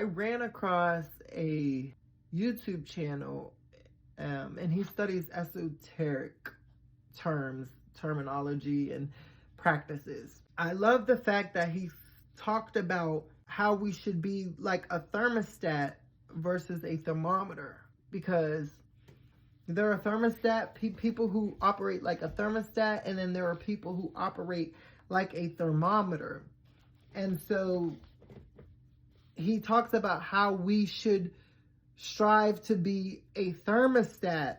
I ran across a YouTube channel, and he studies esoteric terminology, and practices. I love the fact that he talked about how we should be like a thermostat versus a thermometer, because there are people who operate like a thermostat, and then there are people who operate like a thermometer. And so he talks about how we should strive to be a thermostat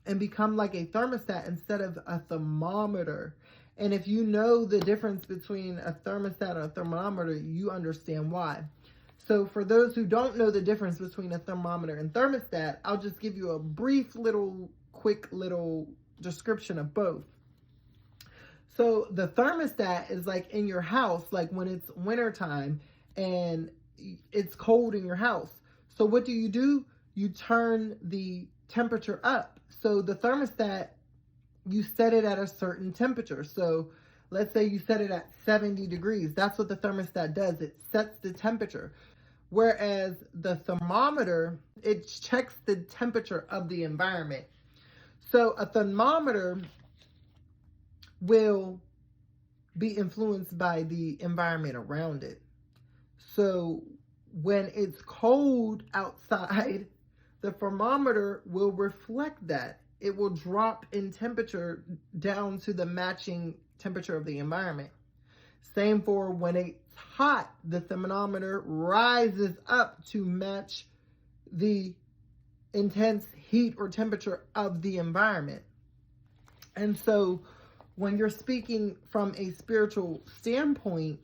and become like a thermostat instead of a thermometer. And if you know the difference between a thermostat and a thermometer, you understand why. So for those who don't know the difference between a thermometer and thermostat, I'll just give you a quick little description of both. So the thermostat is like in your house, like when it's wintertime and it's cold in your house. So what do? You turn the temperature up. So the thermostat, you set it at a certain temperature. So let's say you set it at 70 degrees. That's what the thermostat does. It sets the temperature. Whereas the thermometer, it checks the temperature of the environment. So a thermometer will be influenced by the environment around it. So when it's cold outside, the thermometer will reflect that. It will drop in temperature down to the matching temperature of the environment. Same for when it's hot, the thermometer rises up to match the intense heat or temperature of the environment. And so when you're speaking from a spiritual standpoint,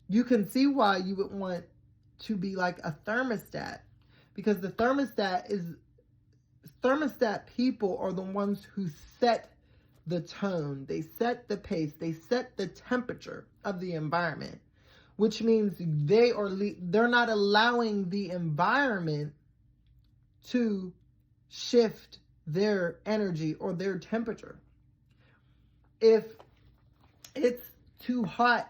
you can see why you would want to be like a thermostat, because the thermostat people are the ones who set the tone, they set the pace, they set the temperature of the environment, which means they're not allowing the environment to shift their energy or their temperature. If it's too hot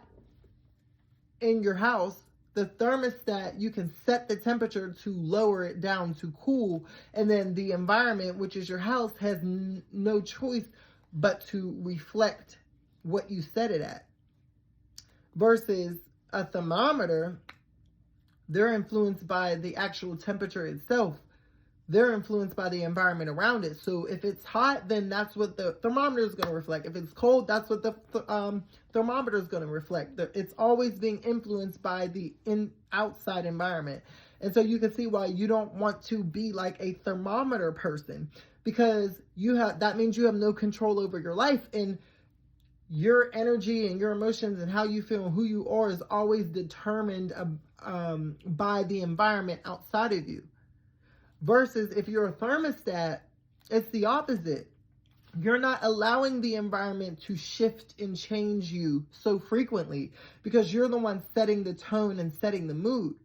in your house, the thermostat, you can set the temperature to lower it down to cool, and then the environment, which is your house, has no choice but to reflect what you set it at. Versus a thermometer, they're influenced by the actual temperature itself. They're influenced by the environment around it. So if it's hot, then that's what the thermometer is going to reflect. If it's cold, that's what the thermometer is going to reflect. It's always being influenced by the outside environment. And so you can see why you don't want to be like a thermometer person, because that means you have no control over your life, and your energy and your emotions and how you feel and who you are is always determined by the environment outside of you. Versus if you're a thermostat, it's the opposite. You're not allowing the environment to shift and change you so frequently, because you're the one setting the tone and setting the mood.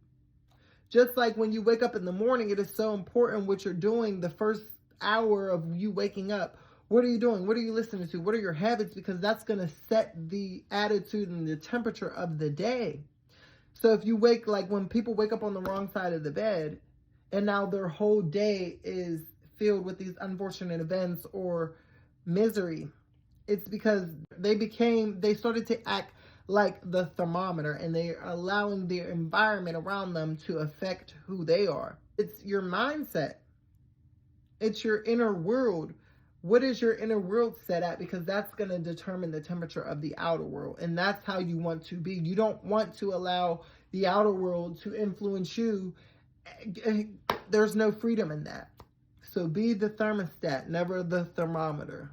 Just like when you wake up in the morning, it is so important what you're doing the first hour of you waking up. What are you doing? What are you listening to? What are your habits? Because that's going to set the attitude and the temperature of the day. So if you when people wake up on the wrong side of the bed, and now their whole day is filled with these unfortunate events or misery, it's because they started to act like the thermometer, and they're allowing their environment around them to affect who they are. It's your mindset. It's your inner world. What is your inner world set at? Because that's going to determine the temperature of the outer world. And that's how you want to be. You don't want to allow the outer world to influence you. There's no freedom in that. So be the thermostat, never the thermometer.